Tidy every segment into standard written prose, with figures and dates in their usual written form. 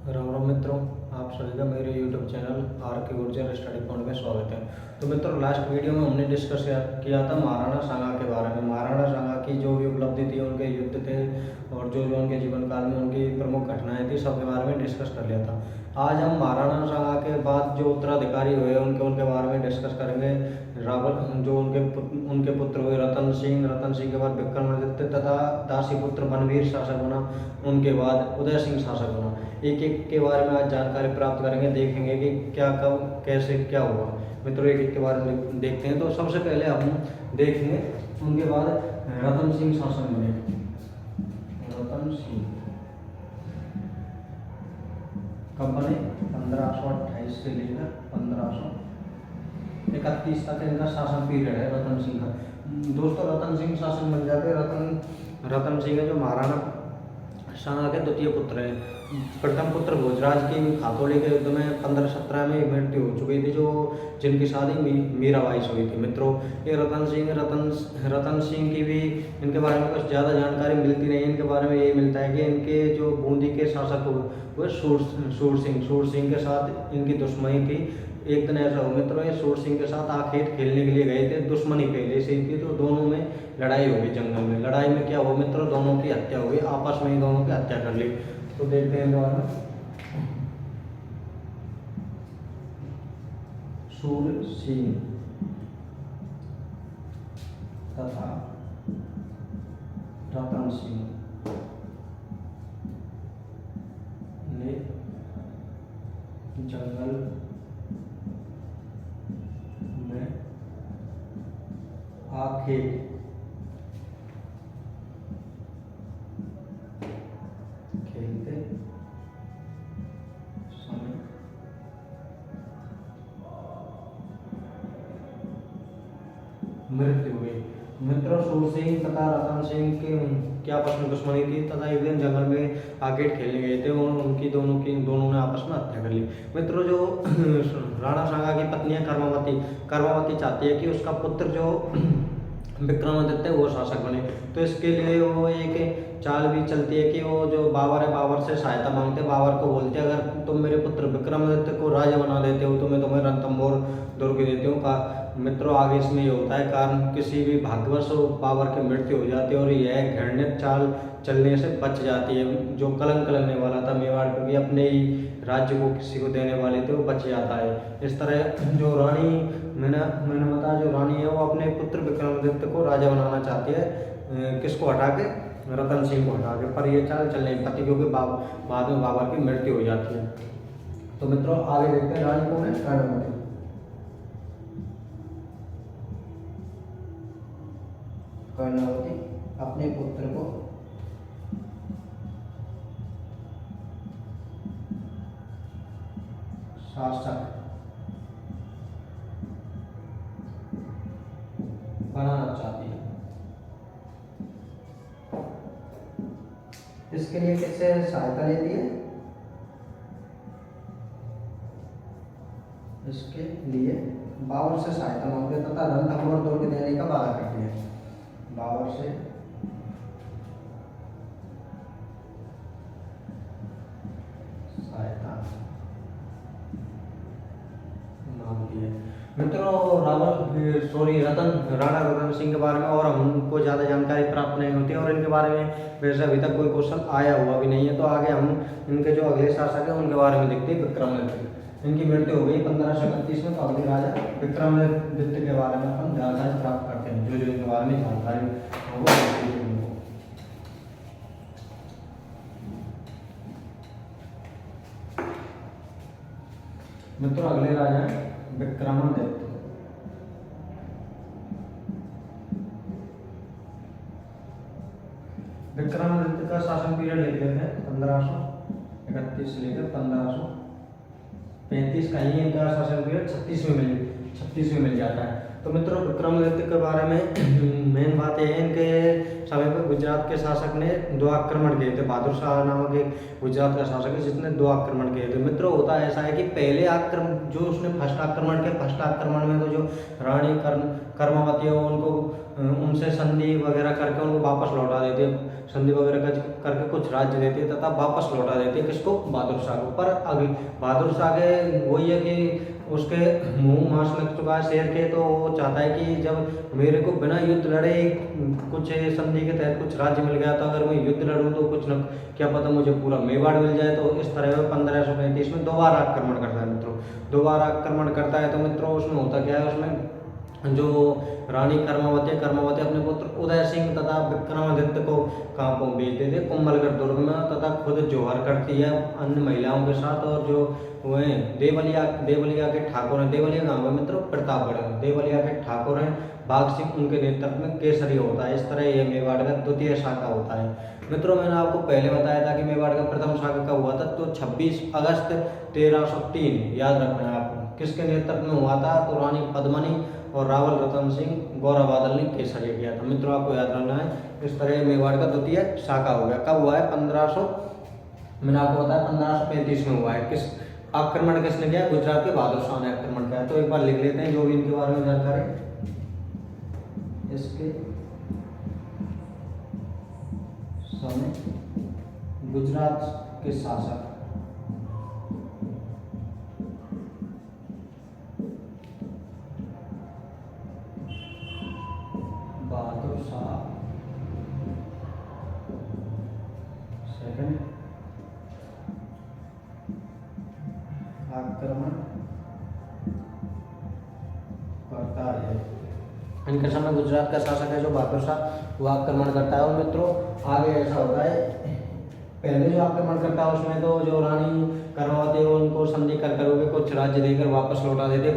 राम राम मित्रों, आप सभी का मेरे YouTube चैनल आर के गुर्जर स्टडी पॉइंट में स्वागत है। तो मित्रों, लास्ट वीडियो में हमने डिस्कस किया था महाराणा सांगा के बारे में। महाराणा सांगा की जो भी उपलब्धि थी, उनके युद्ध थे और जो जो उनके जीवन काल में उनकी प्रमुख घटनाएं थी, सबके बारे में डिस्कस कर लिया था। आज हम महाराणा सांगा के बाद जो उत्तराधिकारी हुए उनके बारे में डिस्कस करेंगे। रावल जो उनके पुत्र हुए रतन सिंह के बाद विक्रमादित्य तथा दासी पुत्र बनवीर शासक बना, उनके बाद उदय सिंह शासक बना। एक एक के बारे में आज जानकारी प्राप्त करेंगे, देखेंगे कि क्या कब कैसे क्या हुआ। मित्रों, एक एक के बारे में देखते हैं। तो सबसे पहले हम देखेंगे उनके बाद रतन सिंह शासक बने। रतन सिंह कब बने? 1528 से लेकर 1531 तक इनका शासन पीरियड है रतन सिंह का। दोस्तों, रतन सिंह शासन बन जाते। रतन सिंह है जो महाराणा सांगा के द्वितीय पुत्र हैं। प्रथम पुत्र भोजराज की खातौली के युद्ध में 1517 में मृत्यु हो चुकी थी, जिनकी शादी मीराबाई से हुई थी। मित्रों, ये रतन सिंह की भी इनके बारे में कुछ ज़्यादा जानकारी मिलती नहीं। इनके बारे में ये मिलता है कि इनके जो बूंदी के शासक हुए सूर सिंह के साथ इनकी दुश्मनी थी। एक दिन ऐसा हो मित्रों, ये सूर सिंह के साथ आखेट खेलने के लिए गए थे। दुश्मनी पहले से ही थी, तो दोनों में लड़ाई हो गई। जंगल में लड़ाई में क्या हुआ मित्रों, दोनों की हत्या हो गई। आपस में ही दोनों की हत्या कर ली। तो देखते हैं द्वारा सूर सिंह तथा रतन सिंह ने जंगल में आखेट खेलते समय मृत्यु हुई। मित्रों, सूर सिंह तथा रतन सिंह के क्या आपस में दुश्मनी थी तथा एक दिन जंगल में आखेट खेलने गए थे और दोनों ने आपस में हत्या कर ली। मित्रों, जो राणा सांगा की पत्नी है कर्मावती चाहती है कि उसका पुत्र जो विक्रमादित्य वो शासक बने। तो इसके लिए वो एक चाल भी चलती है कि वो जो बाबर है, बाबर से सहायता मांगते। बाबर को बोलते अगर तुम मेरे पुत्र विक्रमादित्य को राजा बना देते हो तो मैं तुम्हें रणथंभौर दुर्ग देती हूँ। मित्रों, आगे इसमें ये होता है कारण किसी भी भाग्यवश बाबर की मृत्यु हो जाती है और यह घृणित चाल चलने से बच जाती है। जो कलंक लगने वाला था मेवाड़ क्योंकि अपने ही राज्य को किसी को देने वाले थे, वो बच जाता है। इस तरह जो रानी मैंने बताया, जो रानी है वो अपने पुत्र विक्रमादित्य को राजा बनाना चाहती है। किसको हटा के? रतन सिंह को हटा के। पर ये चाल चल नहीं पाती क्योंकि बाद में बाबर की मृत्यु हो जाती है। तो मित्रों, आगे देखते हैं रानी कौन है? कर्णवती। कर्णावती अपने पुत्र को शासक बनाना चाहती है। इसके लिए किससे सहायता लेती है? इसके लिए बाबर से सहायता मांगते तथा रणथंभौर दुर्ग देने का वादा करती है। बाबर से सहायता मांगती है। मित्रों, राणा रतन सिंह के बारे में और हमको ज़्यादा जानकारी प्राप्त नहीं होती और इनके बारे में वैसे अभी तक कोई क्वेश्चन आया हुआ भी नहीं है। तो आगे हम इनके जो अगले शासक हैं उनके बारे में देखते हैं। विक्रमादित्य, इनकी मृत्यु हो गई 1531 में। तो अगले राजा विक्रमादित्य के बारे में हम जानकारी प्राप्त करते हैं। जो इनके बारे में जानकारी मित्रों, अगले राजा हैं विक्रमादित्य। विक्रमादित्य का शासन पीरियड लिख लेते हैं 1531 से लेकर 1535 का ही इनका शासन पीरियड 36 में मिल जाता है। तो मित्रों, विक्रमादित्य के बारे में मेन बात यह है, इनके समय पर गुजरात के शासक ने 2 आक्रमण किए थे। बहादुर शाह नामक एक गुजरात का शासक है जिसने 2 आक्रमण किए थे। मित्रों, होता ऐसा है कि पहले आक्रमण जो उसने फर्स्ट आक्रमण में तो जो रानी कर्मावती है उनको उनसे संधि वगैरह करके उनको वापस लौटा देते। संधि वगैरह करके कुछ राज्य देती है तथा वापस लौटा देती है किसको, बहादुर शाह को। पर अभी बहादुर शाह के वही है कि उसके मुंह मांस लग चुका है शेर के, तो वो चाहता है कि जब मेरे को बिना युद्ध लड़े कुछ संधि के तहत कुछ राज्य मिल गया, तो अगर मैं युद्ध लड़ूं तो कुछ न क्या पता मुझे पूरा मेवाड़ मिल जाए। तो इस तरह में 1535 में दोबारा आक्रमण करता है मित्रों, दोबारा आक्रमण करता है। तो मित्रों उसमें होता क्या है, उसमें जो रानी कर्मावती अपने पुत्र उदय सिंह तथा विक्रमादित्य को कहाँ को भेज देते, कुंभलगढ़ दुर्ग में, तथा खुद जौहर करती है अन्य महिलाओं के साथ। और जो वह देवलिया के ठाकुर हैं, देवलिया गाँव में मित्रों प्रतापगढ़, देवलिया के ठाकुर हैं बाघ सिंह, उनके नेतृत्व में केसरी होता है। इस तरह यह मेवाड़ का द्वितीय शाखा होता है। मित्रों मैंने आपको पहले बताया था कि मेवाड़ का प्रथम शाखा कब हुआ था, तो 26 अगस्त 1303, याद रखना है आपको। किसके नेतृत्व में हुआ था, तो रानी पद्मनी और रावल रतन सिंह गौरव बादल ने केसरिया किया था। मित्रों आपको याद रखना है। इस तरह मेवाड़ का द्वितीय शाखा हो गया। कब हुआ है, 1500, मैंने आपको बताया 1535 में हुआ है। किस आक्रमण किसने किया, गुजरात के बहादुर शाह ने आक्रमण किया। तो एक बार लिख लेते हैं जो भी इनके बारे में जानकारी। इसके समय गुजरात के शासक बहादुर शाह सेकंड आक्रमण करता है। इनके समय गुजरात का शासक है जो बहादुर शाह, वो आक्रमण करता है। और मित्रों आगे ऐसा होता है, पहले जो आक्रमण करता है उसमें तो जो रानी कर्मावती उनको संधि कर कुछ राज्य देकर वापस लौटा देते,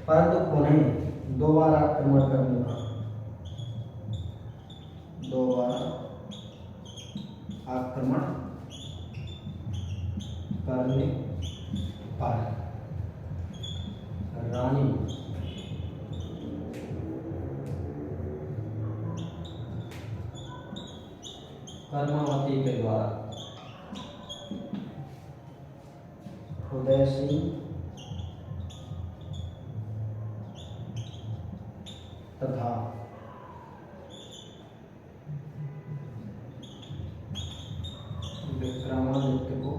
परंतु उन्हें दोबारा आक्रमण करने का, दोबारा आक्रमण करने पर रानी कर्मावती के द्वारा उदय सिंह तथा विक्रमादित्य को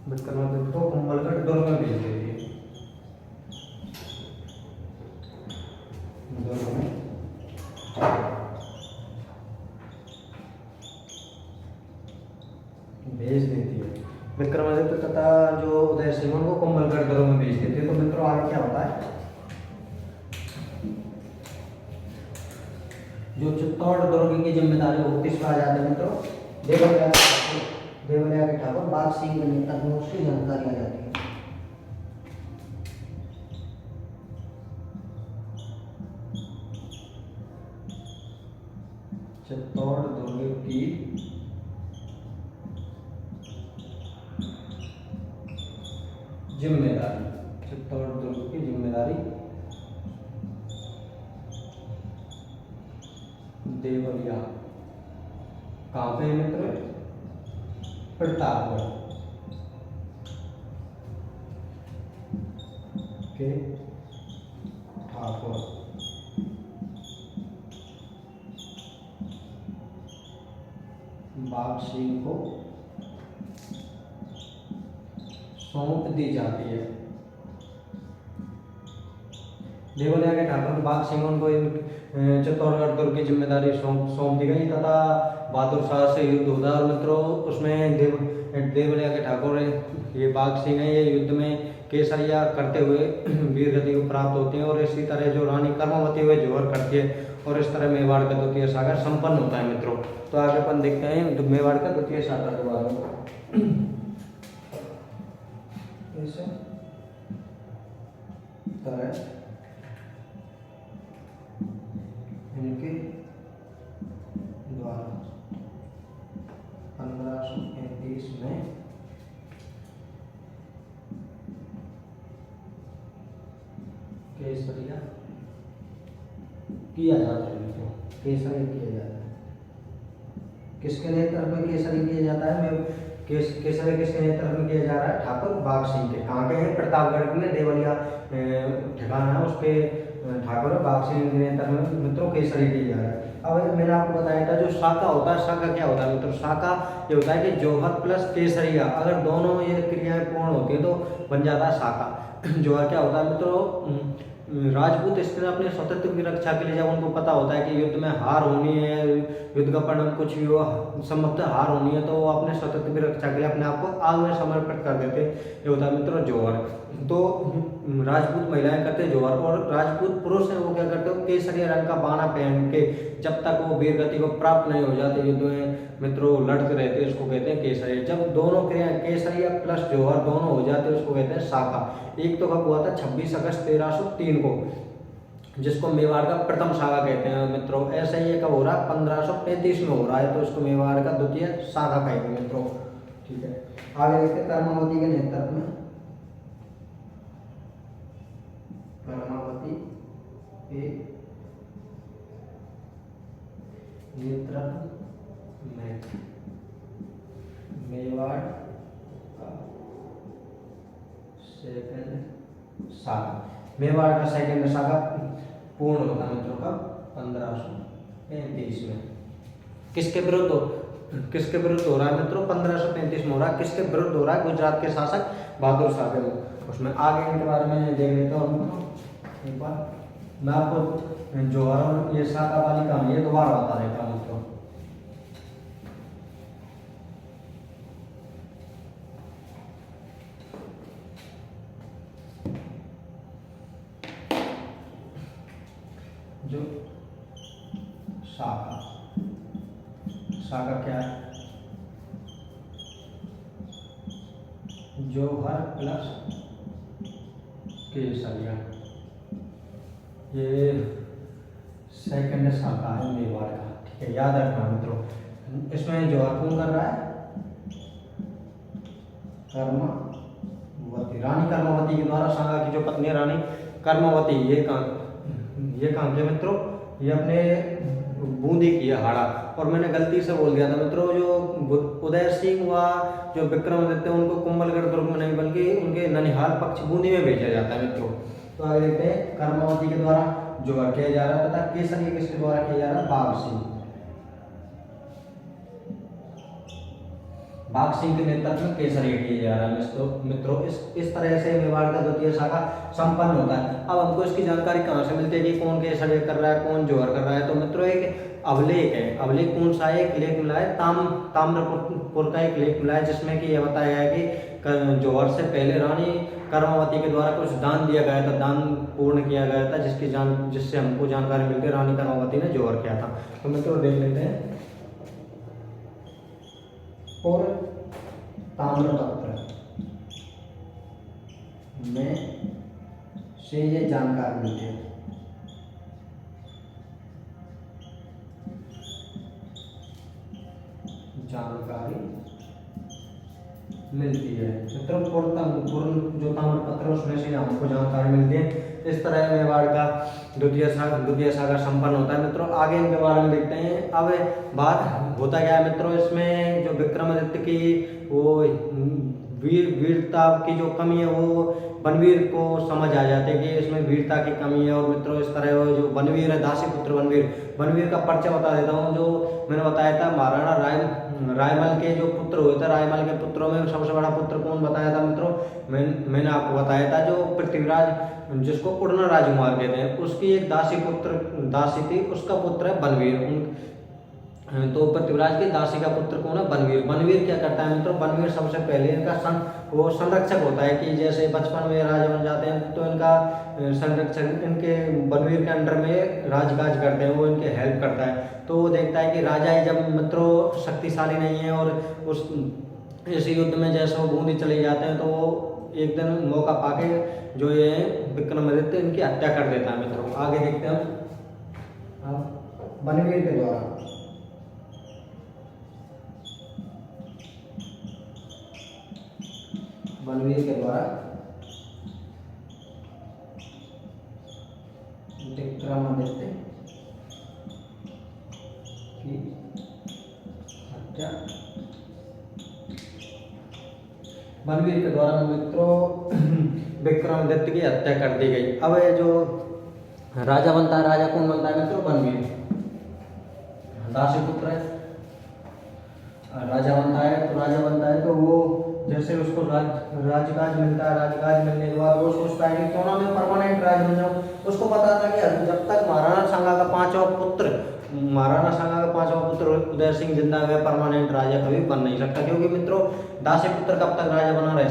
विक्रमादित्य को कुंभलगढ़ दुर्ग में भेज देती है। दुर्ग में भेज देती है विक्रमादित्य तथा जो उदय सिंह को कुंभलगढ़ दुर्ग में भेज देती है। तो मित्रों आगे क्या होता है, जो चित्तौड़ दुर्ग की जिम्मेदारी वो किस पर आ जाती है मित्रों, देवलिया के ठाकुर बाघ सिंह के नेतृत्व में उसकी जानकारी आ जाती है। चित्तौड़ दुर्ग की जिम्मेदारी, चित्तौड़ दुर्ग की जिम्मेदारी देवलिया कहाँ पे मित्र, प्रतापगढ़ के ठाकुर बाघ सिंह को सौंप दी जाती है। देवलिया के ठाकुर बाघ सिंह को चित्तौड़गढ़ दुर्ग की जिम्मेदारी सौंप दी गई तथा बहादुर शाह से युद्ध होता है। और मित्रों उसमें देवलिया के ठाकुर ये बाघ सिंह है, ये युद्ध में केसरिया करते हुए वीर गति को प्राप्त होते हैं। और इसी तरह जो रानी कर्मावती हुए जौहर करती है, और इस तरह मेवाड़ का द्वितीय शाखा संपन्न होता है मित्रों। तो आगे अपन देखते हैं तो मेवाड़ का द्वितीय शाखा के बारे में। इनके द्वारा 1535 में केसरिया किया जाता है मित्रों, केसरी किया जाता है। किसके नेतृत्व में केसरी किया जाता है, केसरी किसके नेतृत्व में किया जा रहा है? ठाकुर बाघ सिंह के। कहाँ के हैं? प्रतापगढ़ में देवलिया ठिकाना है, उसके ठाकुर बाघ सिंह के नेतृत्व में मित्रों केसरी किया जा रहा है। अब मैंने आपको बताया था जो शाखा होता है, शाखा क्या होता है मित्रों? शाखा ये होता है कि जौहर प्लस केसरिया, अगर दोनों ये क्रियाएं पूर्ण होती है तो बन जाता है शाखा। जौहर क्या होता है मित्रों? राजपूत स्त्री अपने स्वतंत्र की रक्षा के लिए जब उनको पता होता है कि युद्ध में हार होनी है, युद्ध का परिणाम कुछ भी हो, संभवतः हार होनी है, तो वो अपने स्वतंत्र की रक्षा के लिए अपने आप को आग में समर्पित कर देते। ये होता है मित्रों जौहर। तो राजपूत महिलाएं करते जौहर, और राजपूत पुरुष हैं वो क्या करते हो? केसरिया रंग का बाना पहन के जब तक वो वीर गति को प्राप्त नहीं हो जाते युद्ध में मित्रों लड़ते रहते, उसको कहते हैं केसरिया। जब दोनों क्रिया केसरिया प्लस जौहर दोनों हो जाते हैं उसको कहते हैं शाखा। एक तो कब हुआ था? 26 अगस्त 1303 को, जिसको मेवाड़ का प्रथम शाखा कहते हैं मित्रों। ऐसा ही कब हो रहा है? 1535 में हो रहा है, तो इसको मेवाड़ का द्वितीय शाखा कहेंगे मित्रों। ठीक है, आगे देखते हैं कर्मावती के नेतृत्व में। कर्मावती के नेतृत्व में मेवाड़ का सेकंड शाखा, मेवाड़ का सेकंड शाखा पूर्ण होता है मित्रों का 1535 में। किसके विरुद्ध हो रहा है मित्रों? 1535 में हो रहा है। किसके विरुद्ध हो रहा है? गुजरात के शासक बहादुर शाह के। उसमें आगे इनके बारे में देख लेते हो मित्रों। एक बार मैं आपको जौहर ये शाखा वाली कहानी है दोबारा बता देता हूँ मित्रों। जो शाखा क्या है? जौहर प्लस केसरिया, ये सेकंड शाखा है मेवाड़ का। ठीक है, याद रखना मित्रों। इसमें जौहर कौन कर रहा है? कर्मावती, रानी कर्मावती के द्वारा शाखा की जो पत्नी है रानी कर्मावती, ये कहाँ के मित्रों? ये अपने बूंदी की है हाड़ा। और मैंने गलती से बोल दिया था मित्रों, जो उदय सिंह व जो विक्रमादित्य उनको कुंभलगढ़ दुर्ग में नहीं बल्कि उनके ननिहाल पक्ष बूंदी में भेजा जाता है मित्रों। तो आगे देखते हैं कर्मावती के द्वारा जौहर किया जा रहा है तथा केसरिया किसके द्वारा किया जा रहा है? बाघ सिंह के नेतृत्व में केसरिया किया जा रहा है मित्रों। इस तरह से मेवाड़ का द्वितीय शाखा संपन्न होता है। अब हमको इसकी जानकारी कहाँ से मिलती है कि कौन केसरिया कर रहा है, कौन जौहर कर रहा है? तो मित्रों एक अभिलेख है। अभिलेख कौन सा है? एक लेख मिला है ताम्रपुर का एक लेख मिला है, जिसमें कि यह बताया है कि जौहर से पहले रानी कर्मावती के द्वारा कुछ दान दिया गया था, दान पूर्ण किया गया था, जिससे हमको जानकारी मिलती है रानी कर्मावती ने जौहर किया था। तो मित्रों देख लेते हैं। और ताम्रपत्र में से ये जानकारी मिलती है। मित्रों पूर्ण जो ताम्रपत्र उसमें से हमको जानकारी मिलती है। इस तरह मेवाड़ का द्वितीय शाखा संपन्न होता है मित्रों। आगे इनके बारे में देखते हैं। अब बात होता क्या है मित्रों, इसमें जो विक्रमादित्य की वो वीरता की जो कमी है वो बनवीर को समझ आ जाती है कि इसमें वीरता की कमी है। और मित्रों इस तरह वो जो बनवीर है, दासी पुत्र बनवीर का परिचय बता देता हूँ। जो मैंने बताया था महाराणा रायमल के जो पुत्र हुए थे, रायमल के पुत्रों में सबसे बड़ा पुत्र कौन बताया था मित्रों? मैंने आपको बताया था जो पृथ्वीराज, जिसको उड़ना राजकुमार कहते हैं, उसकी एक दासी थी, उसका पुत्र है बनवीर। तो पृथ्वीराज की दासी का पुत्र कौन है? बनवीर क्या करता है मित्रों? बनवीर सबसे पहले इनका वो संरक्षक होता है कि जैसे बचपन में राजा बन जाते हैं तो इनका संरक्षक इनके बनवीर के अंडर में राजकाज करते हैं, वो इनके हेल्प करता है। तो वो देखता है कि राजा ही जब मित्रों शक्तिशाली नहीं है और उस इस युद्ध में जैसे वो बूंदी चले जाते हैं, तो वो एक दिन मौका पाके जो ये विक्रमादित्य इनकी हत्या कर देता है मित्रों। आगे देखते हैं हम बनवीर के द्वारा विक्रमादित्य की हत्या बनवीर के द्वारा मित्रों विक्रमादित्य की हत्या कर दी गई। अब ये जो राजा बनता है, राजा कौन बनता है मित्रों? बनवीर, दासी पुत्र है, राजा बनता है। तो राजा बनता है तो वो जैसे उसको राजकाज मिलता है, राजकाज मिलने के बाद वो सोचता है कि क्यों ना मैं परमानेंट राज बन जाऊं। उसको पता था कि जब तक महाराणा सांगा का पांचवा पुत्र उदय सिंह जिंदा है, परमानेंट राजा कभी बन नहीं सकता, क्योंकि मित्रों दासी पुत्र कब तक राजा बना रह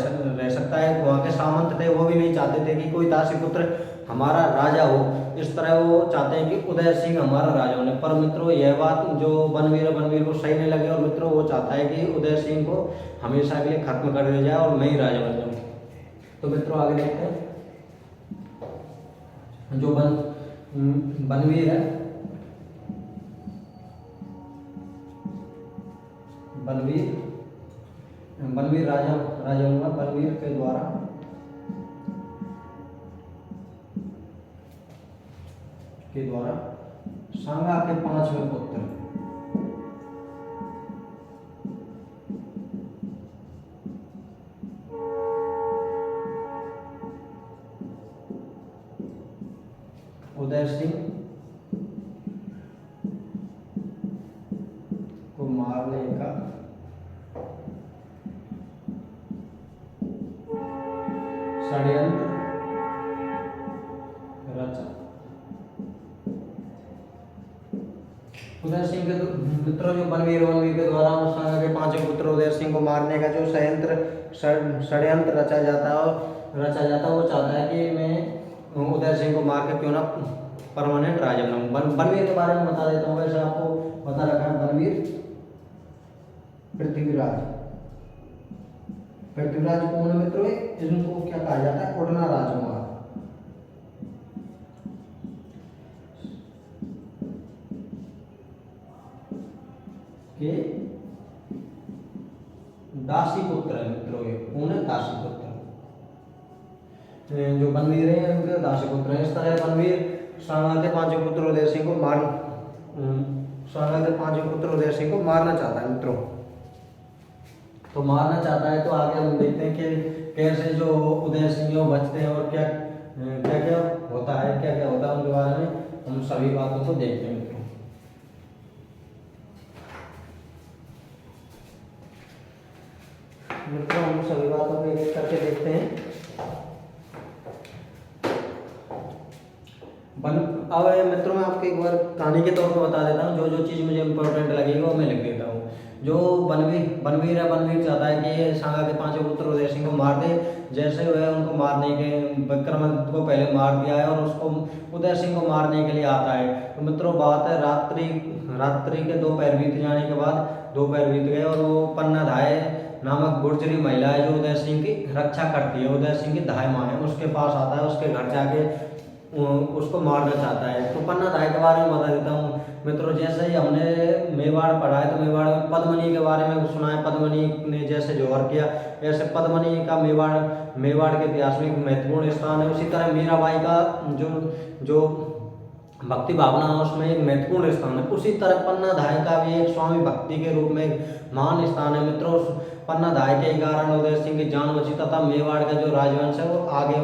सकता है। वहाँ के सामंत थे, वो भी नहीं चाहते थे कि कोई दासी पुत्र हमारा राजा हो। इस तरह वो चाहते हैं कि उदय सिंह हमारा राजा होने पर मित्रों यह बात जो बनवीर को सही नहीं लगी, और मित्रों वो चाहता है कि उदय सिंह को हमेशा के लिए खत्म कर दिया जाए और मैं ही राजा बन जाऊँ। तो मित्रों आगे देखते हैं। जो बनवीर है, बनवीर राजा होगा। बनवीर के द्वारा सांगा के पांचवें पुत्र उदय सिंह को मारने का षड्यंत्र रचा। उदय सिंह के मित्रों जो बनवीर के द्वारा सांगा के पांचों पुत्र उदय सिंह को मारने का जो षड्यंत्र रचा जाता है, वो चाहता है कि मैं उदय सिंह को मार के क्यों ना परमानेंट राजा बनाऊं। बनवीर के बारे में बता देता हूँ। वैसे आपको बता रखा है बनवीर पृथ्वीराज कौन है मित्रों? इनको क्या कहा जाता है? उड़ना राजकुमार। के दासी पुत्र है मित्रों। ये कौन है? दासी पुत्र। जो बनवीर है उनके दासी पुत्र है। इस तरह बनवीर सांगा के पांचों पुत्र उदय सिंह को मारना चाहता है मित्रों। तो मारना चाहता है, तो आगे हम देखते हैं कि कैसे जो उदय सिंह लोग बचते हैं और क्या क्या होता है उनके बारे में हम सभी बातों को देखते हैं मित्रों। हम सभी बातों को एक करके देखते हैं। अब मित्रों मैं आपको एक बार कहानी के तौर पर बता देता हूँ। जो चीज़ मुझे इम्पोर्टेंट लगेगी वो मैं लिख देता हूँ। जो बनवीर चाहता है कि सांगा के पांचों पुत्र उदय सिंह को मार दे। जैसे वह उनको मारने के विक्रमादित्य को पहले मार दिया है और उसको उदय सिंह को मारने के लिए आता है। तो मित्रों बात है रात्रि के 2 पहर बीत जाने के बाद 2 पहर बीत गए और वो पन्ना धाय नामक गुर्जरी महिला है जो उदय सिंह की रक्षा करती है, उदय सिंह की धाय माँ है, उसके पास आता है। उसके घर जाके उसको मारना चाहता है। तो पन्ना धाय के बारे में बता देता हूँ मित्रों। जैसे ही हमने मेवाड़ पढ़ा है तो मेवाड़ में पद्मनी के बारे में सुना है। पद्मनी ने जैसे जौहर किया, ऐसे पद्मनी का मेवाड़ के इतिहास में एक महत्वपूर्ण स्थान है। उसी तरह मीराबाई का जो भक्ति भावना है उसमें एक महत्वपूर्ण स्थान है। उसी तरह पन्ना धाय का भी एक स्वामी भक्ति के रूप में महान स्थान है मित्रों। पन्ना धाय के कारण उदय सिंह की जान बची तथा मेवाड़ का जो राजवंश है वो आगे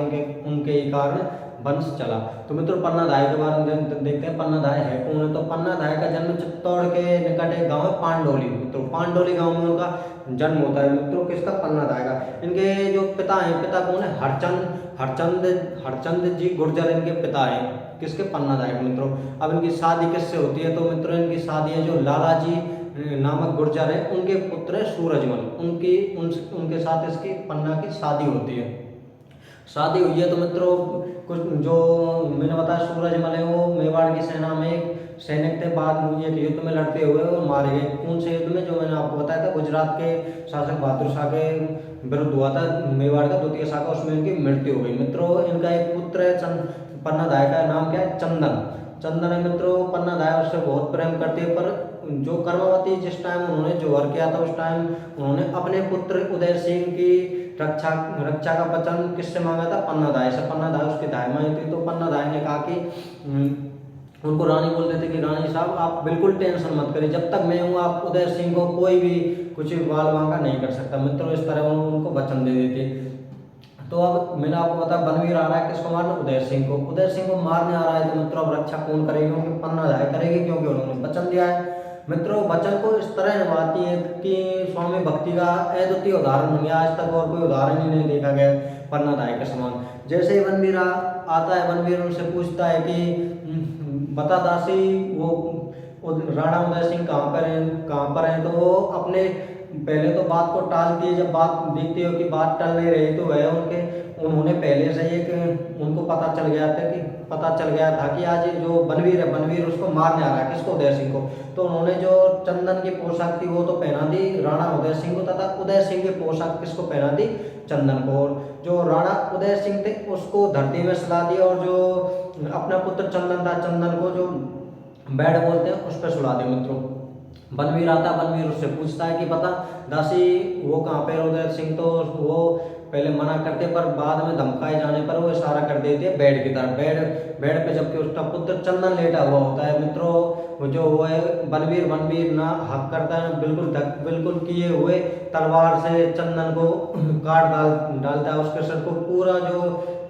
उनके ही कारण वंश चला। तो मित्रों पन्ना धाय के बारे में देखते हैं। पन्ना धाय है कौन है? तो पन्ना धाय का जन्म चित्तौड़ के निकट एक गाँव है पांडोली। मित्रों पांडोली गाँव में उनका जन्म होता है मित्रों। किसका? पन्ना धाय का। इनके जो पिता हैं, पिता कौन है? हरचंद जी गुर्जर इनके पिता हैं। किसके? पन्ना धाय के मित्रों। अब इनकी शादी किससे होती है? तो मित्रों इनकी शादी है जो लालाजी नामक गुर्जर है उनके पुत्र है सूरजमल, उनके साथ इसकी पन्ना की शादी होती है। शादी हुई है तो मित्रों कुछ जो मैंने बताया सूरजमल है वो मेवाड़ की सेना में एक सैनिक थे। बाद में एक युद्ध में लड़ते हुए वो मारे गए। कौन से युद्ध में? जो मैंने आपको बताया था गुजरात के शासक बहादुर शाह के विरुद्ध हुआ था मेवाड़ का द्वितीय शाखा, उसमें इनकी मृत्यु हो गई। मित्रों इनका एक पुत्र है पन्ना धाय का नाम क्या है? चंदन है मित्रों। पन्ना धाय उससे बहुत प्रेम करती है, पर जो कर्मवती जिस टाइम उन्होंने जौहर किया था उस टाइम उन्होंने अपने पुत्र उदय सिंह की रक्षा का वचन किससे मांगा था? पन्ना धाय से। पन्ना धाय उसकी धाय माई थी। तो पन्ना धाय ने कहा कि उनको रानी बोलते थे कि रानी साहब आप बिल्कुल टेंशन मत करिए, जब तक मैं हूँ आप उदय सिंह को कोई भी कुछ बाल वांका नहीं कर सकता। मित्रों इस तरह उनको वचन दे देते। तो अब मैंने आपको बताया बनवीर आ रहा है किसको मारने, उदय सिंह को। उदय सिंह को मारने आ रहा है तो मित्रों अब रक्षा कौन करेगी, क्योंकि पन्ना धाय करेगी, क्योंकि उन्होंने वचन दिया है। मित्रों वचन को इस तरह निभाती है कि स्वामी भक्ति का अद्वितीय उदाहरण नहीं है, आज तक और कोई उदाहरण ही नहीं देखा गया पन्ना धाय के समान। जैसे ही बनवीर आता है, बनवीर उनसे पूछता है कि बता दासी वो राणा उदय सिंह कहाँ पर हैं। तो वो अपने पहले तो बात को टालती है, जब बात देखती हो कि बात टल नहीं रही तो वह उन्होंने पहले से एक उनको पता चल गया था कि आज जो बनवीर उसको मारने आ रहा है, किसको, उदय सिंह को। तो उन्होंने जो चंदन की पोशाक थी वो तो पहना दी राणा उदय सिंह को, तथा उदय सिंह की पोशाक किसको पहना दी, चंदन को। और जो राणा उदय सिंह थे उसको धरती में सुला दिया, और जो अपना पुत्र चंदन था, चंदन को जो बेड बोलते हैं उस पर सुला दिया। मित्रों बनवीर आता, बनवीर उससे पूछता है कि बता दासी वो कहाँ पे, उदय सिंह तो वो पहले मना करते पर बाद में धमकाए जाने पर वो इशारा कर देते हैं बेड की तरफ। बेड पे जबकि उसका पुत्र चंदन लेटा हुआ होता है। मित्रों वो जो वो है बनवीर ना हक करता है, बिल्कुल किए हुए तलवार से चंदन को काट डालता है, उसके सर को पूरा जो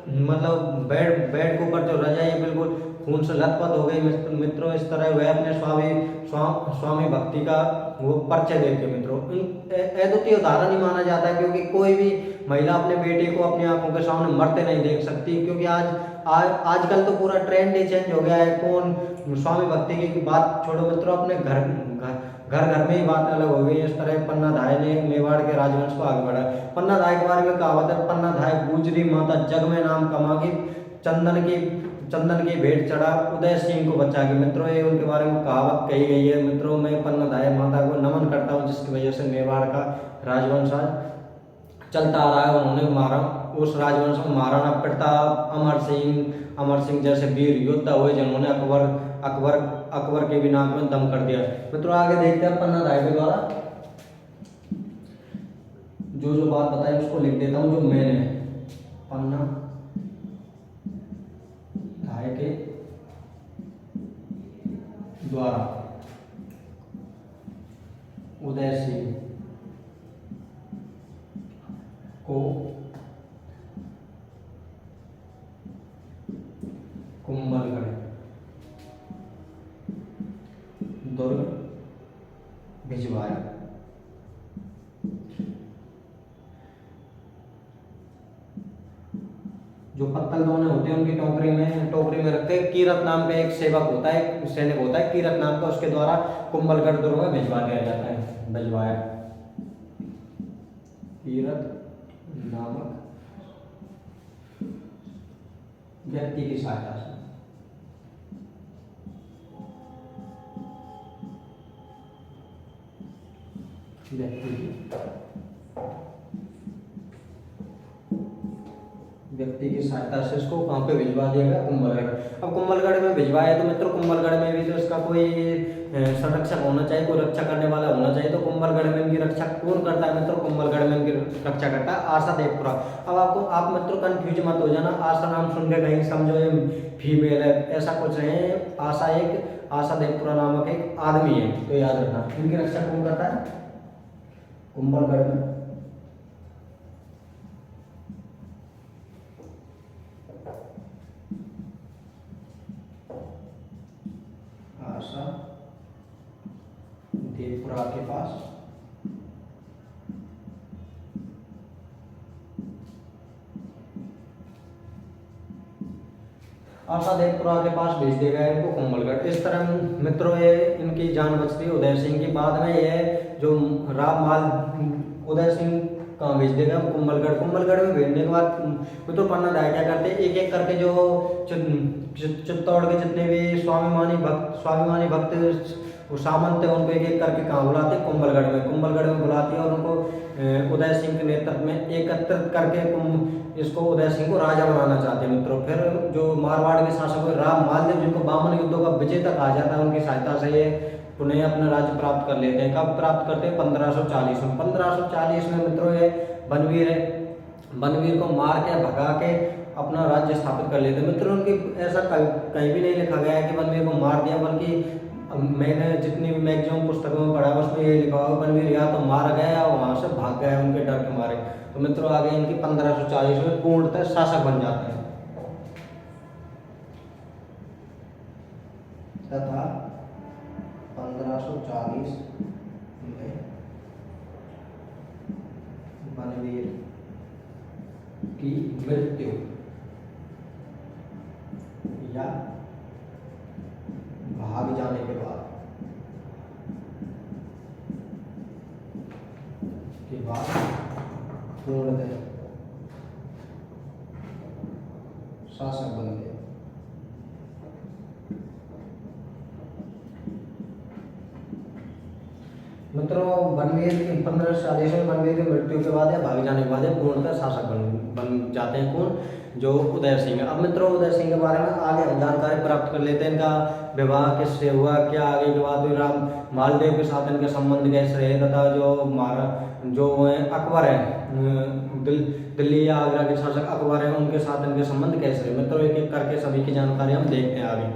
मतलब बेड के ऊपर जो रजाई है बिल्कुल खून से लथपथ हो गई। मित्रों इस तरह वह अपने स्वामी भक्ति का वो परिचय देते। मित्रों अद्वितीय उदाहरण ही माना जाता है, क्योंकि कोई भी महिला अपने बेटे को अपनी आंखों के सामने मरते नहीं देख सकती, क्योंकि आजकल तो पूरा ट्रेंड ही चेंज हो गया है। कौन स्वामी भक्ति की बात छोड़ो मित्रों, अपने घर में ही बात अलग हो गई। इस तरह पन्ना धाय ने मेवाड़ के राजवंश को आगे बढ़ा। पन्ना धाय के बारे में कहावत है, पन्ना धाय गुजरी माता जग में नाम कमागी, चंदन की भेंट चढ़ा उदय सिंह को बचा के। मित्रों ये उनके बारे में कहावत कही गई है। मित्रों मैं पन्ना धाय माता को नमन करता हूँ, जिसकी वजह से मेवाड़ का राजवंश आज चलता आ रहा है। उन्होंने मारा उस राजवंश में महाराणा प्रताप, अमर सिंह जैसे वीर योद्धा हुए, जिन्होंने अकबर के भी नाक में दम कर दिया। मित्रों आगे देखते हैं पन्ना धाय के द्वारा जो बात बताई उसको लिख देता हूँ, जो मैंने पन्ना धाय के द्वारा उदय सिंह को कुंभलगढ़ दुर्ग भिजवाया। जो पत्तल दोने होते हैं उनकी टोकरी में रखते हैं। कीरत नाम का एक सेवक होता है, एक सैनिक होता है कीरत नाम का, उसके द्वारा कुंभलगढ़ दुर्ग में भिजवा दिया जाता है। भिजवाया कीरत नामक व्यक्ति की सहायता से। व्यक्ति की सहायता से इसको कहाँ पे भिजवा दिया गया, कुंभलगढ़। अब कुंभलगढ़ में भिजवाया तो मित्रों कुंभलगढ़ में भी तो इसका कोई संरक्षक होना चाहिए, कोई रक्षा करने वाला होना चाहिए। तो कुंभलगढ़ में इनकी रक्षा कौन करता है मित्रों, कुंभलगढ़ में इनकी रक्षा करता है आशा देवपुरा। अब आप मित्रों कंफ्यूज मत हो जाना, आशा नाम सुन के कहीं समझो ये फीमेल है, ऐसा कुछ नहीं। आशा देवपुरा नामक एक आदमी है, तो याद रखना। इनकी रक्षा कौन करता है कुंभलगढ़ में, आशा देवपुरा के पास आशा देवपुरा के पास भेज देगा इनको कुंभलगढ़। इस तरह मित्रों ये इनकी जान बचती उदय सिंह की। बाद में ये जो राममाल उदय सिंह कहाँ भेज देगा, कुंभलगढ़ में भेजने के बाद मित्रों पन्ना धाय क्या करते हैं, एक एक करके जो चित्तौड़ के जितने भी स्वाभिमानी भक्त वो सामंत है उनको एक एक करके कहाँ बुलाते, कुंभलगढ़ में बुलाती है, और उनको उदय सिंह के नेतृत्व में एकत्रित करके इसको उदय सिंह को राजा बनाना चाहते हैं। मित्रों फिर जो मारवाड़ के शासक हुए राममाल जिनको बामन युद्धों का विजेता कहा जाता है, उनकी सहायता से ये पुनः अपना राज्य प्राप्त कर लेते हैं। कब प्राप्त करते हैं, 1540 में। 1540 में मित्रों ये बनवीर को मार के भगा के अपना राज्य स्थापित कर लेते। मित्रों उनके ऐसा कहीं भी नहीं लिखा गया है कि बलवीर को मार दिया, बल्कि मैंने जितनी भी मैक्सिमम पुस्तकों में पढ़ा उसमें ये लिखा हुआ बलवीर या तो मार गया या वहाँ से भाग गया उनके डर के मारे। तो मित्रों आगे इनकी 1540 में पूर्णतः शासक बन जाते हैं तथा 1540 में बलवीर की मृत्यु या भाग जाने के बाद पूर्णतः शासक बन गए। मित्रों बलवीर की 1540 में बलवीर की मृत्यु के बाद या भाग जाने के बाद पूर्णतः शासक बन जाते हैं कौन, जो उदय सिंह। अब मित्रों उदय सिंह के बारे में आगे हम जानकारी प्राप्त कर लेते हैं। इनका विवाह किससे हुआ, क्या आगे के बाद राम मालदेव के साथ इनके संबंध कैसे रहे, तथा जो अकबर है दिल्ली या आगरा के शासक अकबर है उनके साथ इनके संबंध कैसे रहे। मित्रों एक एक करके सभी की जानकारी हम देखते हैं आगे।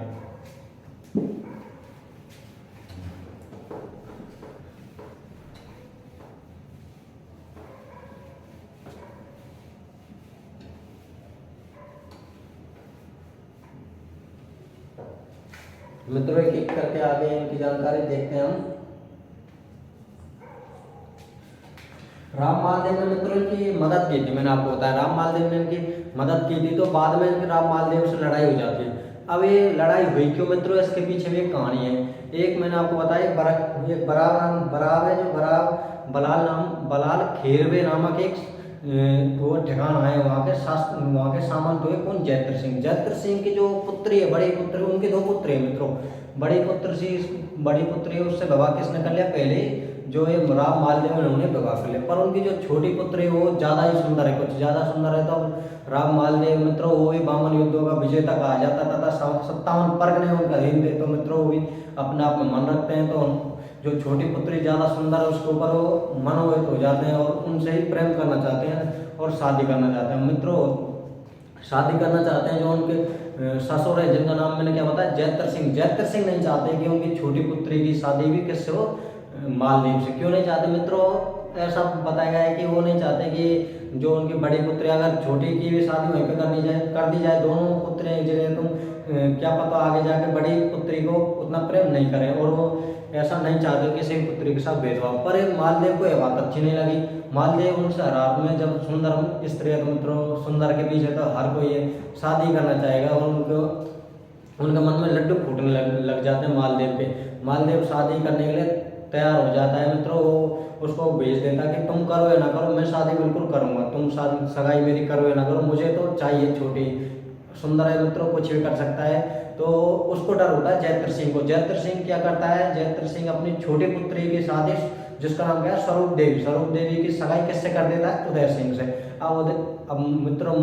मित्रों एक एक करके आगे इनकी जानकारी देखते हैं हम। राम मालदेव ने मित्रों इनकी मदद की थी, मैंने आपको बताया राम मालदेव ने इनकी मदद की थी, तो बाद में इनकी राम मालदेव से लड़ाई हो जाती है। अब ये लड़ाई हुई क्यों मित्रों, इसके पीछे भी एक कहानी है। एक मैंने आपको बताया एक बराव है, जो बलाल खेरवे नामक एक वो ठिकाना है, वहाँ के सामंत हुए कौन, जैत्र सिंह की जो पुत्री है, बड़ी पुत्री, उनके दो पुत्र है मित्रों। बड़ी पुत्री है उससे विवाह किसने कर लिया, पहले जो ये राम मालदेव ने उन्हें विवाह कर लिया, पर उनकी जो छोटी पुत्री है वो ज्यादा ही सुंदर है, कुछ ज्यादा सुंदर है। तो राम मालदेव मित्रों वो भी 52 युद्धों का विजेता कहा जाता तथा 57 परगने उनका अधीन थे। तो मित्रों वो भी अपने आप में मन रखते हैं, तो जो छोटी पुत्री ज्यादा सुंदर है उसके ऊपर वो मनोवित हो जाते हैं और उनसे ही प्रेम करना चाहते हैं और शादी करना चाहते हैं। मित्रों शादी करना चाहते हैं जो उनके ससुर है, जिनका नाम मैंने क्या बताया, जैत्र सिंह नहीं चाहते कि उनकी छोटी पुत्री की शादी भी किससे हो, मालदीव से। क्यों नहीं चाहते मित्रों, ऐसा बताया गया है कि वो नहीं चाहते कि जो उनकी बड़ी पुत्री अगर छोटी की भी शादी वहीं पे कर दी जाए, दोनों पुत्री एक जगह, तुम क्या पता आगे जाके बड़ी पुत्री को उतना प्रेम नहीं करें, और वो ऐसा नहीं चाहते किसी पुत्री के साथ भेदभाव। पर मालदेव को यह बात अच्छी नहीं लगी। मालदेव उनसे रात में जब सुंदर स्त्री है, तो मित्रों सुंदर के पीछे तो हर कोई शादी करना चाहेगा, और उनके मन में लड्डू फूटने लग जाते हैं मालदेव के। मालदेव शादी करने के लिए तैयार हो जाता है मित्रों, वो उसको भेज देता कि तुम करो या ना करो, मैं शादी बिल्कुल करूंगा, तुम सगाई मेरी करो या ना करो, मुझे तो चाहिए छोटी, सुंदर है मित्रों, कुछ भी कर सकता है। तो उसको डर होता है जैत्र सिंह को। जैत्र सिंह क्या करता है, जैत्र सिंह अपनी छोटी पुत्री की शादी, जिसका नाम क्या है, स्वरूप देवी की सगाई किससे कर देता है, उदय सिंह से। अब मित्रों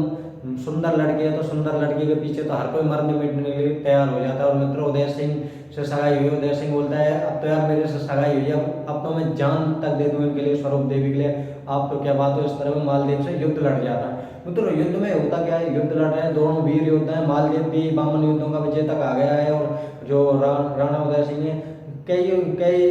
सुंदर लड़की है, तो सुंदर लड़की के पीछे तो हर कोई मरने मिटने के लिए तैयार हो जाता है। और मित्रों उदय सिंह से सगाई हुई, उदय सिंह बोलता है अब तो यार मेरे से सगाई हुई, अब तो मैं जान तक दे दूं इनके लिए, स्वरूप देवी के लिए, आप तो क्या बात हो। इस तरह में मालदेव से युद्ध लड़ जाता है। मित्रों युद्ध में होता क्या है, युद्ध लड़ रहे हैं, दोनों वीर योद्धा है। मालदेव भी 52 युद्धों का विजेता कहा गया है, और जो राणा उदय सिंह है, कई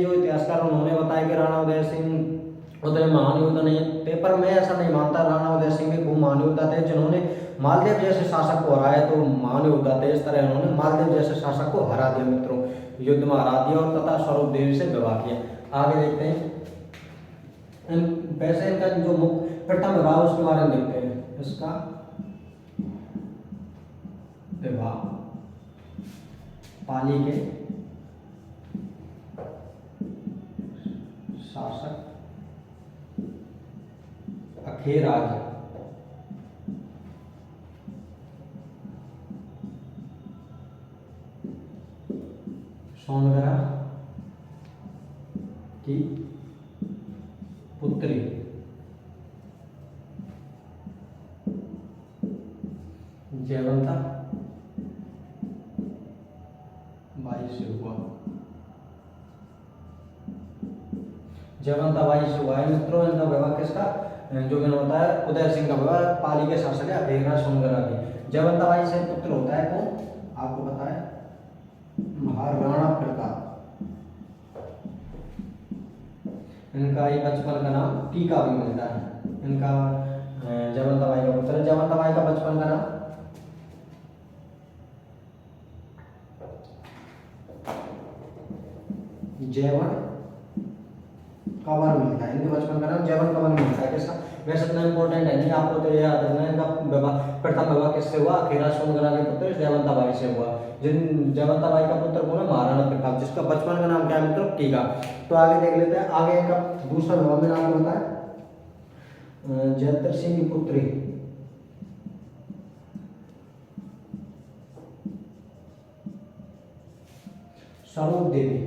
जो इतिहासकार उन्होंने बताया कि राणा उदय सिंह उतने महान योद्धा नहीं थे, पर मैं ऐसा नहीं मानता। राणा उदय सिंह भी खूब महान योद्धा थे, जिन्होंने मालदेव जैसे शासक को हराया, तो महान योद्धा थे। इस तरह उन्होंने मालदेव जैसे शासक को हरा दिया मित्रों, युद्ध में हरा दिया, और तथा स्वरूप देवी से विवाह किया। आगे देखते हैं वैसे इनका जो प्रथम विवाह उसके बारे में देखते हैं। इसका विवाह पाली के शासक अखेराज सोनगरा की पुत्री जयवंता बाई से हुआ। जयवंता बाई से हुआ है मित्रों इनका विवाह किसका, जो मैंने बताया उदय सिंह का विवाह पाली के शासक है अखेराज सोनगरा की। जयवंता बाई से पुत्र होता है कौन, आपको पता है, महाराणा प्रताप। इनका ये बचपन का नाम टीका भी मिलता है। इनका जयवंता बाई का पुत्र, जयवंता बाई का बचपन का नाम जयवन कंवर मिलता है। इनके बचपन का नाम जयवन कंवर मिलता है। किसका, वैसे इतना इंपॉर्टेंट है नहीं, आपको तो ये याद रखना है। इनका विवाह, प्रथम विवाह किससे हुआ, अखीरा सोनगरा के पुत्र जयवंता बाई से हुआ। जिन जयवंता बाई का पुत्र कौन है, महाराणा प्रताप, जिसका बचपन का नाम क्या है मतलब टीका। तो आगे देख लेते हैं। आगे इनका दूसरा विवाह मैंने आपको बताया जयद्रथ सिंह की पुत्री स्वरूप देवी,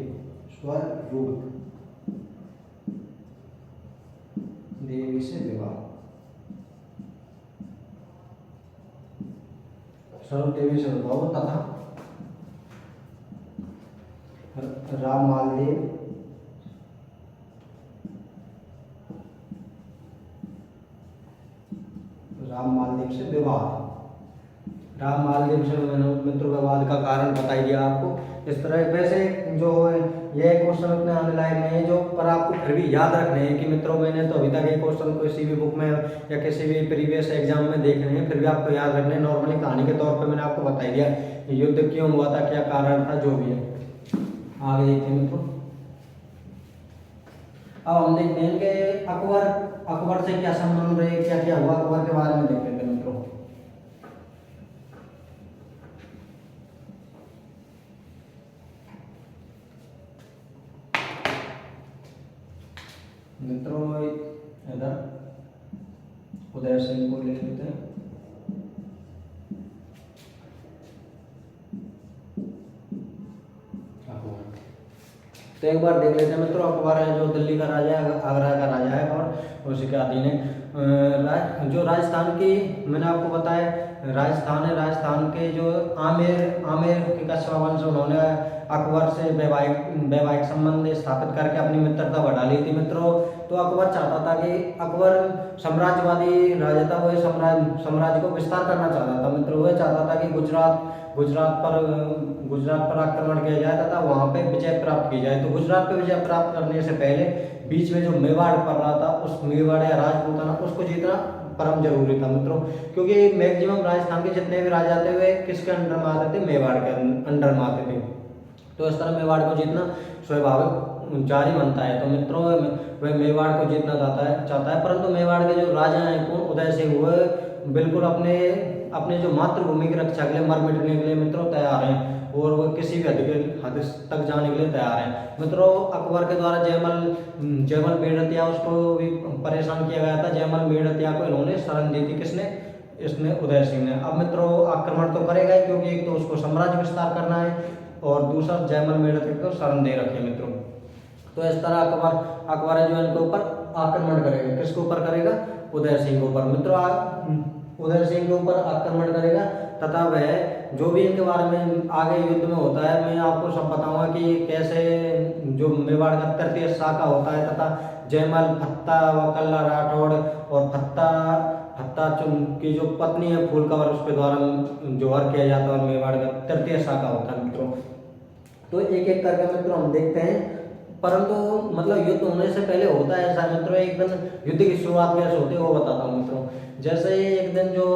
स्वरूप देवी से विवाह, स्वरूप देवी से विवाह तथा राम मालदेव से विवाद। राम मालदेव से मित्र विवाद का कारण बताई दिया आपको। इस तरह वैसे जो ये क्वेश्चन इतने आने लायक नहीं है जो, पर आपको फिर भी याद रखने हैं कि मित्रों मैंने तो अभी तक ये क्वेश्चन किसी भी बुक में या किसी भी प्रीवियस एग्जाम में देखे नहीं है, फिर भी आपको याद रखने हैं। नॉर्मली कहानी के तौर पर मैंने आपको बताई दिया युद्ध क्यों हुआ था, क्या कारण था, जो भी है। आगे देखते हैं मित्रों। अब हम देखते हैं कि अकबर से क्या संबंध रहे, क्या क्या हुआ, अकबर के बारे में देखते हैं मित्रों। इधर उदय सिंह को ले लेते हैं। तो एक बार देख लेते हैं मित्रों। अकबर है जो दिल्ली का राजा है, आगरा का राजा है और उसी के अधीन है। जो राजस्थान की मैंने आपको बताया राजस्थान है, राजस्थान के जो आमेर के कछवा वंश, उन्होंने अकबर से वैवाहिक संबंध स्थापित करके अपनी मित्रता बढ़ा ली थी मित्रों। तो अकबर चाहता था कि अकबर साम्राज्यवादी राजा था, वह साम्राज्य को विस्तार करना चाहता था मित्रों। वह चाहता था कि गुजरात पर आक्रमण किया जाए तथा वहां पे विजय प्राप्त की जाए। तो गुजरात पे विजय प्राप्त करने से पहले बीच में जो मेवाड़ पड़ रहा था, उस मेवाड़ या राजपूताना उसको जीतना परम जरूरी था मित्रों। क्योंकि मैक्सिमम राजस्थान के जितने भी राजा थे वे किसके अंडर में आते थे, मेवाड़ के अंडर में आते थे। तो इस तरह मेवाड़ को जीतना स्वाभाविक जारी बनता है। तो मित्रों वह मेवाड़ को जीतना चाहता है, परंतु मेवाड़ के जो राजा हैं कौन, उदय सिंह, वह बिल्कुल अपने जो मातृभूमि की रक्षा के लिए मर मिटने के लिए मित्रों तैयार हैं और वो किसी भी हद तक जाने के लिए तैयार हैं मित्रों। अकबर के द्वारा जयमल मेड़तिया उसको भी परेशान किया गया था। जयमल मेड़तिया को इन्होंने शरण दी थी, किसने, इसने उदय सिंह ने। अब मित्रों आक्रमण तो करेगा ही, क्योंकि एक तो उसको साम्राज्य विस्तार करना है और दूसरा जयमल मेड़तिया को शरण दे रखी है मित्रों। तो इस तरह अकबर है जो इनके ऊपर आक्रमण करेगा। किसके ऊपर करेगा, उदय सिंह के ऊपर मित्रों। उदय सिंह के ऊपर आक्रमण करेगा तथा वह जो भी इनके बारे में आगे युद्ध में होता है मैं आपको सब बताऊंगा कि कैसे जो मेवाड़ का तृतीय शाखा होता है तथा जयमल, फत्ता व कल्ला राठौड़ और फत्ता की जो पत्नी है फूलकवर, उसके द्वारा जोहर किया जाता है और मेवाड़ का तृतीय शाखा होता है मित्रों। तो एक एक करके मित्रों हम देखते हैं, परंतु मतलब युद्ध होने से पहले होता है ऐसा मित्रों। एक दिन युद्ध की शुरुआत कैसे होती है वो बताता हूँ मित्रों। जैसे एक दिन जो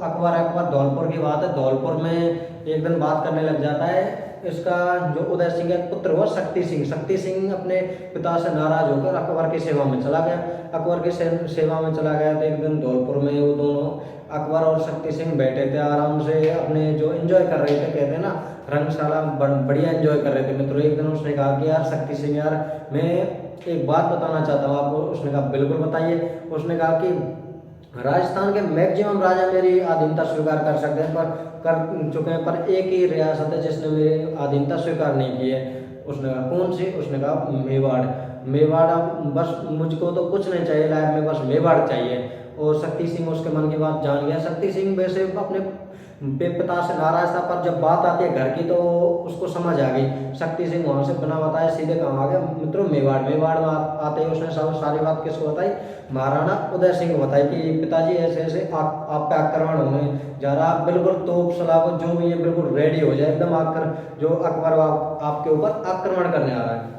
अकबर धौलपुर की बात है, धौलपुर में एक दिन बात करने लग जाता है। इसका जो उदय सिंह का पुत्र हुआ शक्ति सिंह अपने पिता से नाराज होकर अकबर की सेवा में चला गया। अकबर की सेवा में चला गया तो एक दिन धौलपुर में वो दोनों अकबर और शक्ति सिंह बैठे थे आराम से, अपने जो एंजॉय कर रहे थे, कहते हैं ना रंगशाला, बढ़िया एंजॉय कर रहे थे मित्रों। एक दिन उसने कहा कि यार शक्ति सिंह, यार मैं एक बात बताना चाहता हूँ आपको। उसने कहा बिल्कुल बताइए। उसने कहा कि राजस्थान के मैक्सिमम राजा मेरी अधीनता स्वीकार कर सकते हैं, पर कर चुके हैं, पर एक ही रियासत है जिसने मेरी अधीनता स्वीकार नहीं की है। उसने कहा कौन सी? उसने कहा मेवाड़। बस मुझको तो कुछ नहीं चाहिए लाइफ में, बस मेवाड़ चाहिए। और शक्ति सिंह उसके मन की बात जान गया। शक्ति सिंह वैसे अपने पिता से नाराज था, पर जब बात आती है घर की तो उसको समझ आ गई। शक्ति सिंह वहां से बिना बताए सीधे कहाँ आ गया मित्रों, मेवाड़। मेवाड़ में आते ही उसने सब सारी बात किसको बताई, महाराणा उदय सिंह को बताई कि पिताजी ऐसे ऐसे आप पे आक्रमण होने जा रहा, आप बिल्कुल तोप सलाह जो भी है बिल्कुल रेडी हो जाए एकदम, आकर जो अकबर आपके ऊपर आक्रमण करने आ रहा है।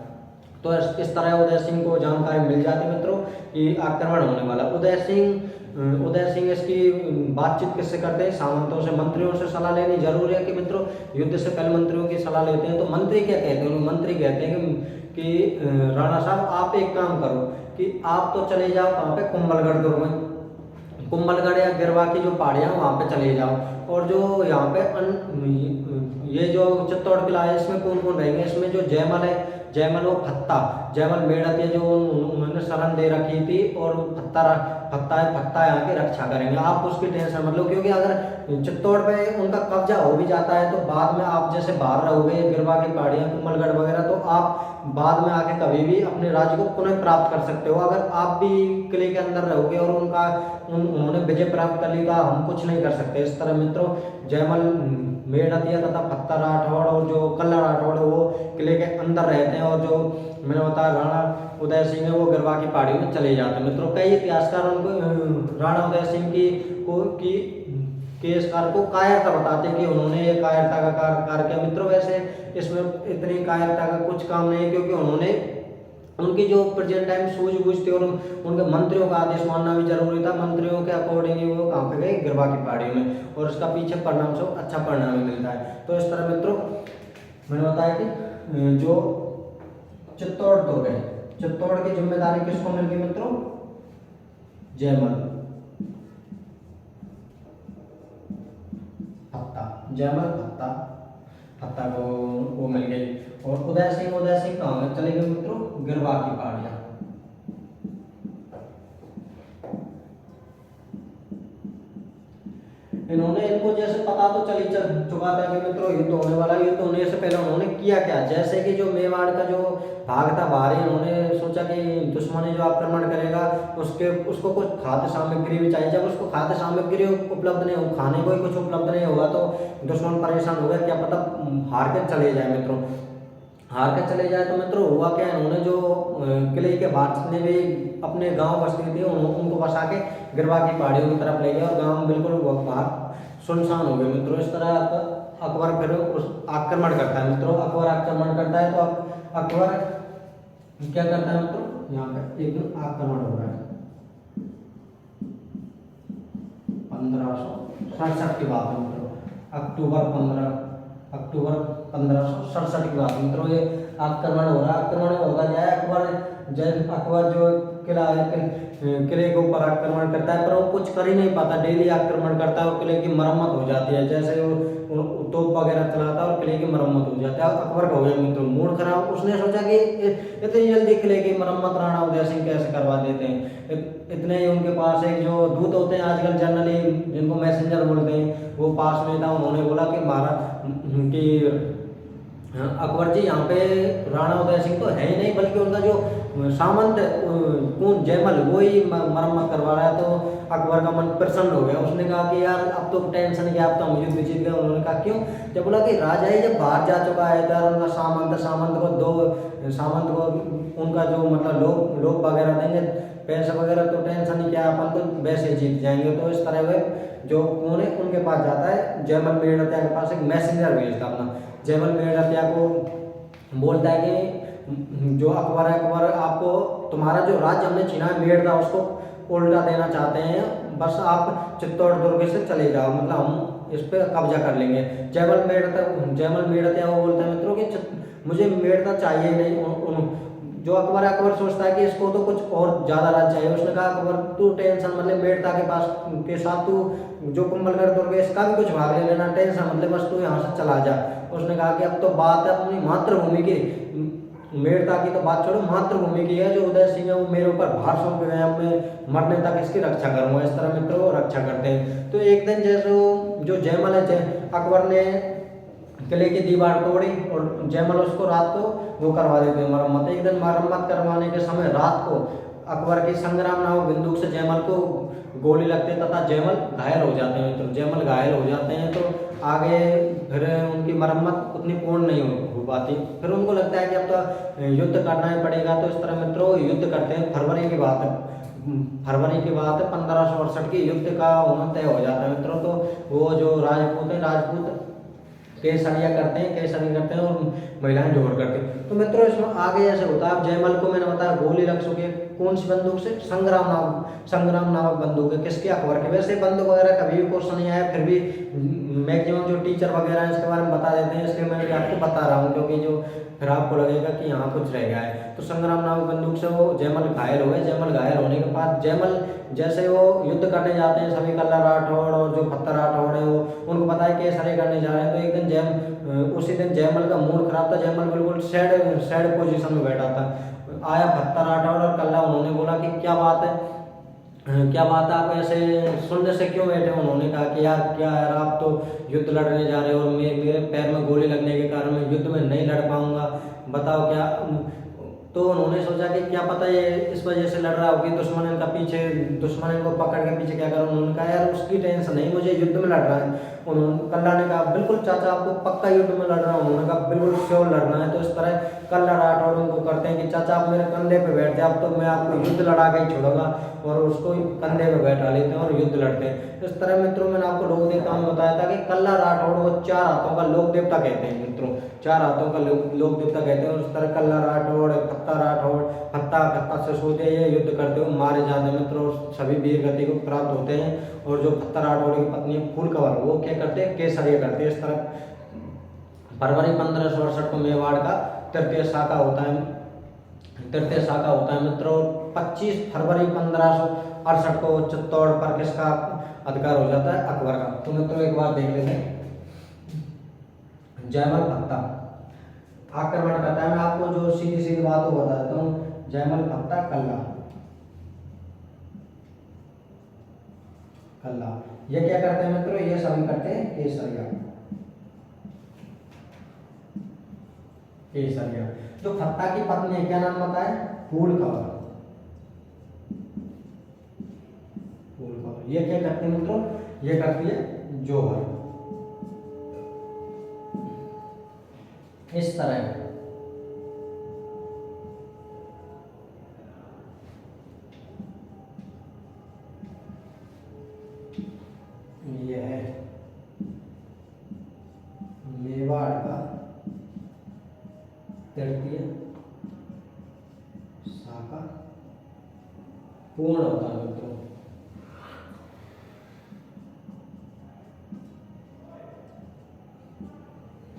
तो इस तरह उदय सिंह को जानकारी मिल जाती मित्रों कि आक्रमण होने वाला। उदय सिंह इसकी बातचीत किससे करते हैं, सामंतों से, मंत्रियों से सलाह लेनी जरूरी है कि मित्रों युद्ध से पहले मंत्रियों की सलाह लेते हैं। तो मंत्री क्या कहते हैं, मंत्री कहते हैं कि राणा साहब आप एक काम करो कि आप तो चले जाओ कहाँ पे, कुंभलगढ़ दुर्ग में, कुंभलगढ़ या गिरवा की जो पहाड़ियाँ वहाँ पे चले जाओ, और जो यहाँ पे ये जो चित्तौड़ किला है इसमें कौन कौन रहेंगे, इसमें जो जयमल है, जयमल वो फत्ता, जयमल मेड़त जो उन्होंने शरण दे रखी थी, और फत्ता यहाँ की रक्षा करेंगे, आप उसकी टेंशन मत लो। क्योंकि अगर चित्तौड़ पे उनका कब्जा हो भी जाता है तो बाद में आप जैसे बाहर रहोगे गिरवा की पहाड़ियाँ, कुंभलगढ़ वगैरह, तो आप बाद में आके कभी भी अपने राज्य को पुनः प्राप्त कर सकते हो। अगर आप भी किले के अंदर रहोगे और उन्होंने विजय प्राप्त कर ली तो हम कुछ नहीं कर सकते। इस तरह मित्रों जयमल मेड़तिया तथा फत्ता राठौड़ और जो कल्ला राठौड़ वो किले के अंदर रहते हैं, और जो मैंने बताया राणा उदय सिंह है वो गिरवा की पहाड़ियों में चले जाते हैं मित्रों। कई इतिहासकार उनको राणा उदय सिंह के इस कार्य को कायरता बताते हैं कि उन्होंने ये कायरता का कार्य किया मित्रों। वैसे इसमें इतनी कायरता का कुछ काम नहीं है, क्योंकि उन्होंने उनकी जो प्रेजेंट टाइम सूझबूझ थी और उनके मंत्रियों का आदेश मानना भी जरूरी था। मंत्रियों के अकॉर्डिंग ही वो कहाँ पे गए, गिरवा की पहाड़ी में, और इसका पीछे परिणाम से अच्छा परिणाम भी मिलता है। तो इस तरह मित्रों मैंने बताया कि जो चित्तौड़ दुर्ग है, चित्तौड़ की जिम्मेदारी किसको मिल गई मित्रों, जयमल फत्ता को वो मिल गई। और उदय सिंह कहाँ चले गए मित्रों, गिरवा की पहाड़ियां। इनको जैसे पता तो चल चुका था कि मित्रों युद्ध होने वाला, युद्ध होने से पहले उन्होंने किया क्या, जैसे कि जो मेवाड़ का जो भाग था बाहरी, उन्होंने सोचा कि दुश्मनी जो आक्रमण करेगा उसको कुछ खाद्य सामग्री भी चाहिए। जब उसको खाद्य सामग्री उपलब्ध नहीं हो, खाने को ही कुछ उपलब्ध नहीं होगा तो दुश्मन परेशान हो गया, क्या पता हार के चले जाए मित्रों। हार के चले जाए तो मित्रों हुआ क्या, इन्होंने जो किले के बाहर जितने भी अपने गांव बस्ती थे उनको बसा के गिरवा की पहाड़ियों की तरफ ले गए, और गांव बिल्कुल बाहर सुनसान हो गए मित्रों। इस तरह अकबर फिर उस आक्रमण करता है मित्रों। अकबर आक्रमण करता है तो अकबर क्या करता है मित्रों, यहाँ पे एक दिन आक्रमण हो रहा है 1567 की बात है मित्रों, अक्टूबर 1567 की बात मित्रों। ये आक्रमण हो रहा है। आक्रमण होता जाए, अकबर जो किला है किले के ऊपर आक्रमण करता है, पर वो कुछ कर ही नहीं पाता, डेली आक्रमण करता है और किले की मरम्मत हो जाती है। जैसे वो तोप वगैरह चलाता है और किले की मरम्मत हो जाती है। अकबर का हो गया मित्रों मूड खराब, उसने सोचा कि इतनी जल्दी किले की मरम्मत राणा उदय सिंह कैसे करवा देते हैं। इतने ही उनके पास एक जो दूत होते हैं आजकल जनरली जिनको मैसेंजर बोलते हैं, वो पास में था। उन्होंने बोला कि अकबर जी यहाँ पे राणा उदय सिंह तो है ही नहीं, बल्कि उनका जो सामंत कौन जयमल वो ही मरम्मत करवा रहा है। तो अकबर का मन प्रसन्न हो गया, उसने कहा कि यार अब तो टेंशन क्या, अब तो हम युद्ध जीत गए। उन्होंने कहा क्यों, जब बोला कि राजा ही जब बाहर जा चुका है तो उनका सामंत को उनका जो मतलब लोग वगैरह देंगे पैसे वगैरह, तो टेंशन ही क्या, अपन तो वैसे जीत जाएंगे। तो इस तरह वे जो कौन है उनके पास जाता है, जयमल मेड़तिया के पास एक मैसेंजर भेजता अपना। जयमल मेड़तिया को बोलता है कि जो अकबर है, अकबर आपको तुम्हारा जो राज्य हमने छीना है मेड़ता उसको उल्टा देना चाहते हैं, बस आप चित्तौड़ दुर्ग से चले जाओ, मतलब हम इस पर कब्जा कर लेंगे। जयमल मेड़ता वो बोलता है मित्रों कि मुझे मेड़ता चाहिए नहीं। जो अकबर सोचता है कि इसको तो कुछ और ज्यादा राज चाहिए। उसने कहा अकबर तू टेंशन मतलब मेड़ता के पास के साथ तू जो कुंभलगढ़ दुर्ग है इसका भी कुछ भाग ले लेना, टेंशन मतलब बस तू यहाँ से चला जा। उसने कहा कि अब तो बात है अपनी मातृभूमि की, मेड़ता की तो बात छोड़ो, मातृभूमि की है। जो उदय सिंह है वो मेरे ऊपर भार सौंप गए, अब मैं मरने तक इसकी रक्षा करूंगा। इस तरह मित्रों वो रक्षा करते हैं। तो एक दिन जैसे जो जयमल है, अकबर ने किले की दीवार तोड़ी और जयमल उसको रात को वो करवा देते हैं मरम्मत। एक दिन मरम्मत करवाने के समय रात को अकबर की संग्राम नामक बंदूक से जयमल को गोली लगती है तथा जयमल घायल हो जाते हैं मित्रों। जयमल घायल हो जाते हैं तो आगे फिर उनकी मरम्मत उतनी पूर्ण नहीं हो पाती। फिर उनको लगता है कि अब तो युद्ध करना ही पड़ेगा। तो इस तरह मित्रों युद्ध करते हैं। फरवरी की बात है, 1568 की युद्ध का होना तय हो जाता है मित्रों। तो वो जो राजपूत है, राजपूत केसरिया करते हैं, केसरी करते हैं और महिलाएं जोड़ करती हैं। तो मित्रों इसमें आगे ऐसे होता है, अब जयमल को मैंने बताया गोली लग चुकी है। कौन सी बंदूक से? संग्राम नामक बंदूक है। किसके? अकबर के। वैसे बंदूक वगैरह कभी भी क्वेश्चन नहीं आया, फिर भी मैक्सिमम जो टीचर वगैरह हैं इसके बारे में बता देते हैं, इसलिए मैं भी आपको बता रहा हूँ, क्योंकि जो फिर आपको लगेगा कि यहाँ कुछ रह गया है। तो संग्राम नामक बंदूक से वो जयमल घायल हो गए। जयमल घायल होने के बाद जयमल जैसे वो युद्ध करने जाते हैं, सभी कल्ला राठौड़ और जो फत्ता राठौड़ है वो उनको पता है केसरी करने जा रहे हैं। तो एक दिन उसी दिन जयमल का मूड खराब था। जयमल बिल्कुल सैड पोजीशन में बैठा था। आया फत्ता राठौड़ और कल्ला, उन्होंने बोला कि क्या बात है, क्या बात है, आप ऐसे सुनने से क्यों बैठे? उन्होंने कहा कि यार क्या यार, आप तो युद्ध लड़ने जा रहे हो और मेरे पैर में गोली लगने के कारण मैं युद्ध में नहीं लड़ पाऊंगा, बताओ क्या। तो उन्होंने सोचा कि क्या पता ये इस वजह से लड़ रहा हो कि दुश्मन इनका पीछे, दुश्मन इनको पकड़ के पीछे क्या करो। उन्होंने कहा यार उसकी टेंशन नहीं, मुझे युद्ध में लड़ रहा है। उन्होंने कल्ला ने कहा बिल्कुल चाचा आपको पक्का युद्ध में लड़ रहा है। उन्होंने कहा बिल्कुल श्योर लड़ना है। तो इस तरह कल्ला राठौड़ उनको करते हैं कि चाचा आप मेरे कंधे पे बैठते हैं, अब तो मैं आपको युद्ध लड़ा के ही छोड़ूंगा, और उसको कंधे पे बैठा लेते हैं और युद्ध लड़ते हैं। इस तरह मित्रों मैंने आपको लोक देवता में बताया था कि कल्ला राठौड़ को 4 हाथों का लोक देवता कहते हैं मित्रों, 4 हाथों का लोक देवता कहते हैं। और इस तरह कल्ला राठौड़, फत्ता से सोते ये युद्ध करते हुए मारे जाते हैं मित्रों, सभी वीर गति को प्राप्त होते हैं। और जो फत्ता राठौड़ की पत्नी फूल कंवर वो क्या करते हैं? केसरिया करते हैं। इस तरह फरवरी 1568 को मेवाड़ का तृतीय शाखा होता है, मित्रों। 25 फरवरी 1568 को चित्तौड़ पर किसका अधिकार हो जाता है? अकबर का। तो मित्रों एक बार देख लेते हैं, जयमल फत्ता आक्रमण करता है। मैं आपको जो सीधी सीधी बात को बता देता हूँ, जयमल फत्ता कल्ला, ये क्या करते हैं मित्रों? ये सभी करते हैं केसरिया। जो फत्ता की पत्नी है, क्या नाम बताए? फूल कंवर। ये क्या करते हैं मित्रों? ये करती है जोहर। इस तरह ये है मेवाड़ का तृतीय शाखा पूर्ण होता है मित्रों।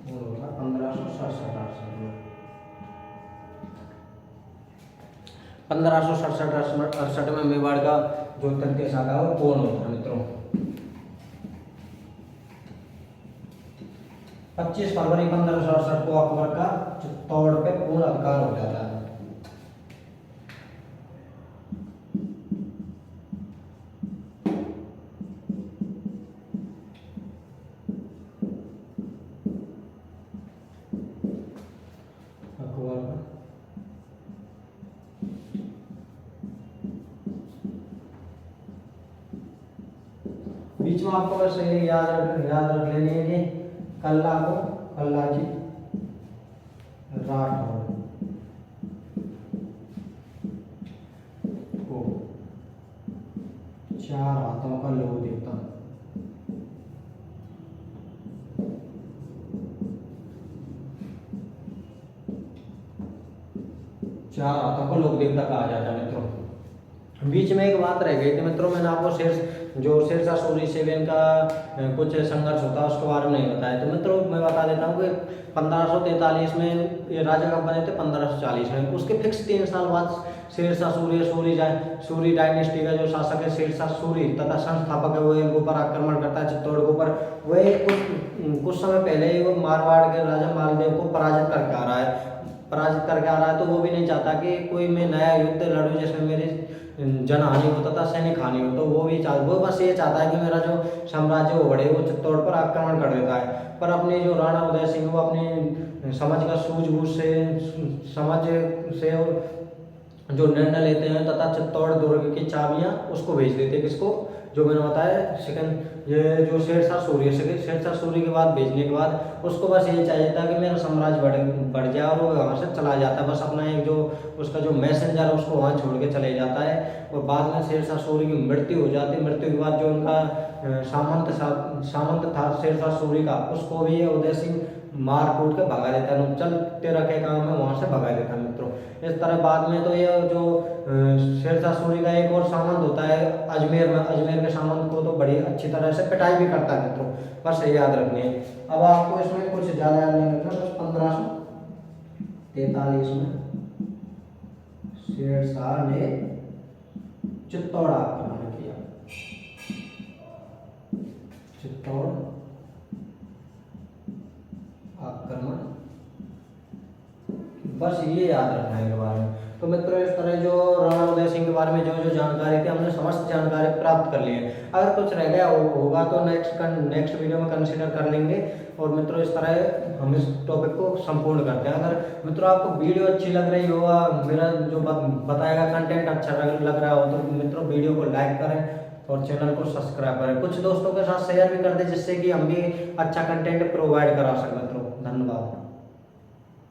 पूर्ण होता 1567 में मेवाड़ का जो तृतीय शाखा है वो पूर्ण होता है मित्रों। 25 फरवरी 1568 को अकबर का चित्तौड़ पे पूर्ण अधिकार हो जाता है। अकबर का बीच में आपको बस याद रख लेनी है कि कल्ला जी राठौड़ को 4 हाथों का लोक देवता, लोक देवता कहा जाता है मित्रों। बीच में एक बात रह गई थी मित्रों, मैंने आपको शेरशाह सूरी से भी इनका कुछ संघर्ष होता है उसके बारे में नहीं बताया। तो मित्रों मैं बता देता हूँ कि 1543 में ये राजा कब बने थे? 1540 में। उसके फिक्स 3 साल बाद शेरशाह सूरी डायनेस्टी का जो शासक है शेरशाह सूरी तथा संस्थापक है वो इनके ऊपर आक्रमण करता है, चित्तौड़ के ऊपर। वह कुछ समय पहले ही वो मारवाड़ के राजा मालदेव को पराजित करके आ रहा है। तो वो भी नहीं चाहता कि कोई मैं नया युद्ध लड़ूं जिसमें मेरी जनहानि हो तथा सैनिक हानि हो। तो वो बस ये चाहता है कि मेरा जो साम्राज्य वो बढ़े, वो चित्तौड़ पर आक्रमण कर देता है। पर अपने जो राणा उदय सिंह वो अपनी समझ का सूझबूझ से जो निर्णय लेते हैं तथा चित्तौड़ दुर्ग की चाबियां उसको भेज देते हैं, किसको, जो मैंने बताया सेकंड, ये जो शेरशाह सूरी है, शेरशाह सूरी के बाद भेजने के बाद उसको बस ये चाहिए था कि मेरा साम्राज्य बढ़ जाए और वो वहाँ से चला जाता है, बस अपना एक जो उसका जो मैसेंजर है उसको वहाँ छोड़ के चले जाता है। और बाद में शेरशाह सूरी की मृत्यु हो जाती है। मृत्यु के बाद जो उनका सामंत था शेरशाह सूरी का, उसको भी ये उदय सिंह मार कूट के भगा देता है, चल तेरा क्या काम है, वहाँ से भगा देता है मित्रों। इस तरह बाद में तो ये जो शेरशाह सूरी का एक और सामंत होता है अजमेर में, अजमेर के सामंत को तो बड़ी अच्छी तरह से पिटाई भी करता है मित्रों, बस ये याद रखनी है। अब आपको इसमें कुछ ज़्यादा याद नहीं रखना, बस 1543 में शेरशाह ने चित्तौड़ आक्रमण किया, चित्तौड़ आक्रमण, बस ये याद रखना है इनके बारे में। तो मित्रों इस तरह जो राणा उदय सिंह के बारे में जो जो जानकारी थी हमने समस्त जानकारी प्राप्त कर ली है। अगर कुछ रह गया होगा तो नेक्स्ट वीडियो में कंसीडर कर लेंगे। और मित्रों इस तरह हम इस टॉपिक को संपूर्ण करते हैं। अगर मित्रों आपको वीडियो अच्छी लग रही हो, मेरा जो बताएगा कंटेंट अच्छा लग रहा हो, तो मित्रों वीडियो को लाइक करें और चैनल को सब्सक्राइब करें, कुछ दोस्तों के साथ शेयर भी कर दें, जिससे कि हम भी अच्छा कंटेंट प्रोवाइड करा सकें मित्रों। धन्यवाद।